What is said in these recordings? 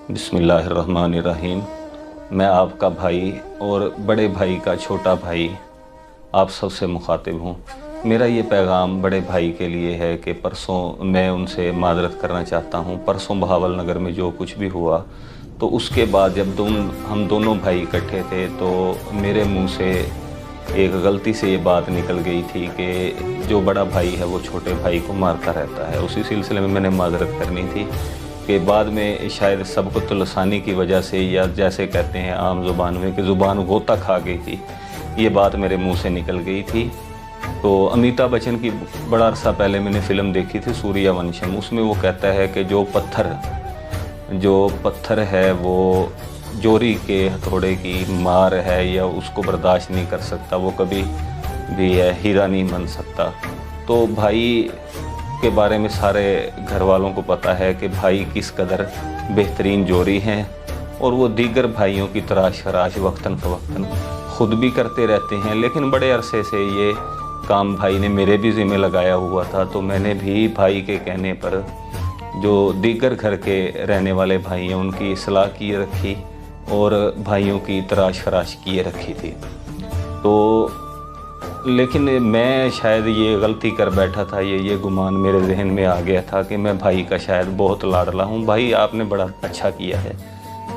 बिस्मिल्लाहिर्रहमानिर्रहीम। मैं आपका भाई और बड़े भाई का छोटा भाई आप सबसे मुखातिब हूँ। मेरा ये पैगाम बड़े भाई के लिए है कि परसों मैं उनसे मादरत करना चाहता हूँ। परसों बहावल नगर में जो कुछ भी हुआ तो उसके बाद जब हम दोनों भाई इकट्ठे थे तो मेरे मुंह से एक गलती से ये बात निकल गई थी कि जो बड़ा भाई है वो छोटे भाई को मारता रहता है। उसी सिलसिले में मैंने मादरत करनी थी कि बाद में शायद सबक़त लसानी की वजह से, या जैसे कहते हैं आम ज़ुबान में कि ज़ुबान गोता खा गई थी, ये बात मेरे मुंह से निकल गई थी। तो अमिताभ बच्चन की बड़ा अरसा पहले मैंने फ़िल्म देखी थी सूर्यवंशम। उसमें वो कहता है कि जो पत्थर है वो जोरी के हथौड़े की मार है या उसको बर्दाश्त नहीं कर सकता, वो कभी भी हीरा नहीं बन सकता। तो भाई के बारे में सारे घर वालों को पता है कि भाई किस कदर बेहतरीन जोरी हैं और वो दीगर भाइयों की तराश खराश वक्तन फ़वक्तन ख़ुद भी करते रहते हैं। लेकिन बड़े अरसे से ये काम भाई ने मेरे भी ज़िम्मे लगाया हुआ था, तो मैंने भी भाई के कहने पर जो दीगर घर के रहने वाले भाई हैं उनकी इस्लाह किए रखी और भाइयों की तराश खराश किए रखी थी। तो लेकिन मैं शायद ये गलती कर बैठा था, ये गुमान मेरे जहन में आ गया था कि मैं भाई का शायद बहुत लाडला हूँ। भाई आपने बड़ा अच्छा किया है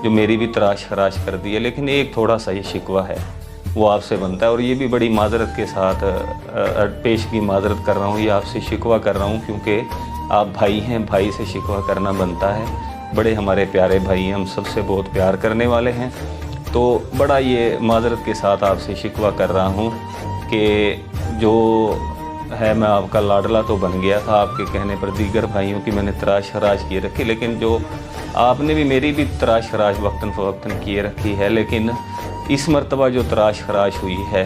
जो मेरी भी तराश खराश कर दी है, लेकिन एक थोड़ा सा ये शिकवा है वो आपसे बनता है। और ये भी बड़ी माजरत के साथ पेश की माजरत कर रहा हूँ, ये आपसे शिकवा कर रहा हूँ क्योंकि आप भाई हैं, भाई से शिकवा करना बनता है। बड़े हमारे प्यारे भाई हैं, हम सबसे बहुत प्यार करने वाले हैं। तो बड़ा ये माजरत के साथ आपसे शिकवा कर रहा हूँ कि जो है मैं आपका लाडला तो बन गया था, आपके कहने पर दीगर भाइयों की मैंने तराश खराश किए रखी, लेकिन जो आपने भी मेरी भी तराश खराश वक्तन फ़वक्तन किए रखी है। लेकिन इस मर्तबा जो तराश खराश हुई है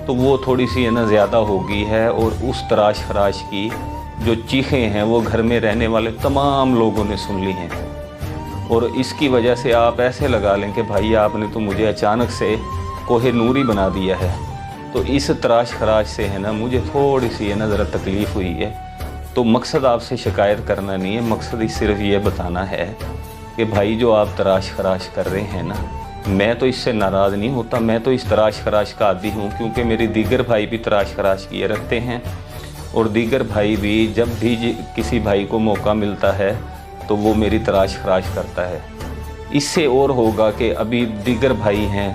तो वो थोड़ी सी है ना ज़्यादा हो गई है, और उस तराश खराश की जो चीखें हैं वो घर में रहने वाले तमाम लोगों ने सुन ली हैं। और इसकी वजह से आप ऐसे लगा लें कि भाई आपने तो मुझे अचानक से कोहे नूरी बना दिया है। तो इस तराश खराश से है ना मुझे थोड़ी सी है ना ज़रा तकलीफ़ हुई है। तो मकसद आपसे शिकायत करना नहीं है, मकसद सिर्फ ये बताना है कि भाई जो आप तराश खराश कर रहे हैं ना, मैं तो इससे नाराज़ नहीं होता। मैं तो इस तराश खराश का आदी हूँ क्योंकि मेरे दीगर भाई भी तराश खराश किए रखते हैं और दीगर भाई भी जब भी किसी भाई को मौका मिलता है तो वो मेरी तराश खराश करता है। इससे और होगा कि अभी दीगर भाई हैं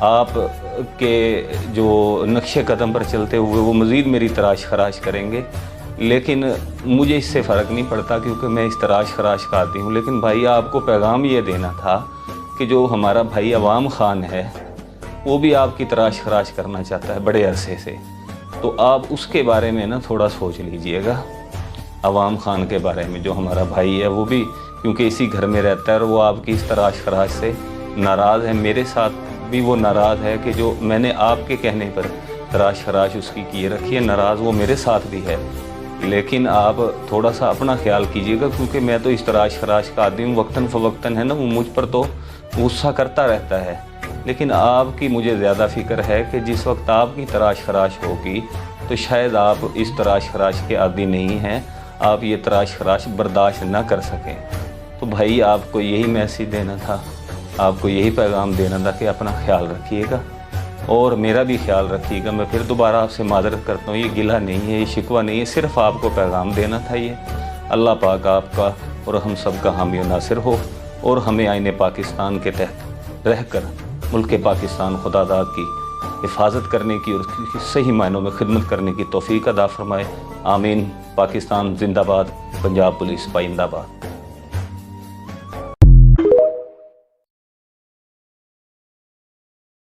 आप के जो नक्शे कदम पर चलते हुए वो मज़ीद मेरी तराश खराश करेंगे, लेकिन मुझे इससे फ़र्क नहीं पड़ता क्योंकि मैं इस तराश खराश का आती हूँ। लेकिन भाई आपको पैगाम ये देना था कि जो हमारा भाई अवाम ख़ान है वो भी आपकी तराश खराश करना चाहता है बड़े अरसे से, तो आप उसके बारे में ना थोड़ा सोच लीजिएगा। अवाम ख़ान के बारे में जो हमारा भाई है वो भी क्योंकि इसी घर में रहता है और वो आपकी इस तराश खराश से नाराज़ है। मेरे साथ भी वो नाराज़ है कि जो मैंने आपके कहने पर तराश खराश उसकी किए रखी है, नाराज़ वो मेरे साथ भी है। लेकिन आप थोड़ा सा अपना ख्याल कीजिएगा क्योंकि मैं तो इस तराश खराश का आदमी हूँ। वक्तन फ़वक्तन है ना वो मुझ पर तो गुस्सा करता रहता है, लेकिन आपकी मुझे ज़्यादा फ़िक्र है कि जिस वक्त आपकी तराश खराश होगी तो शायद आप इस तराश खराश के आदी नहीं हैं, आप ये तराश खराश बर्दाश्त ना कर सकें। तो भाई आपको यही मैसेज देना था, आपको यही पैगाम देना था कि अपना ख्याल रखिएगा और मेरा भी ख्याल रखिएगा। मैं फिर दोबारा आपसे मादरत करता हूँ, ये गिला नहीं है, ये शिकवा नहीं है, सिर्फ़ आपको पैगाम देना था ये। अल्लाह पाक आपका और हम सब का हामी नासिर हो और हमें आईने पाकिस्तान के तहत रहकर मुल्क पाकिस्तान खुदादाद की हिफाजत करने की और उसकी सही मायनों में खिदमत करने की तौफीक अता फरमाए। आमीन। पाकिस्तान जिंदाबाद, पंजाब पुलिस पाइंदाबाद।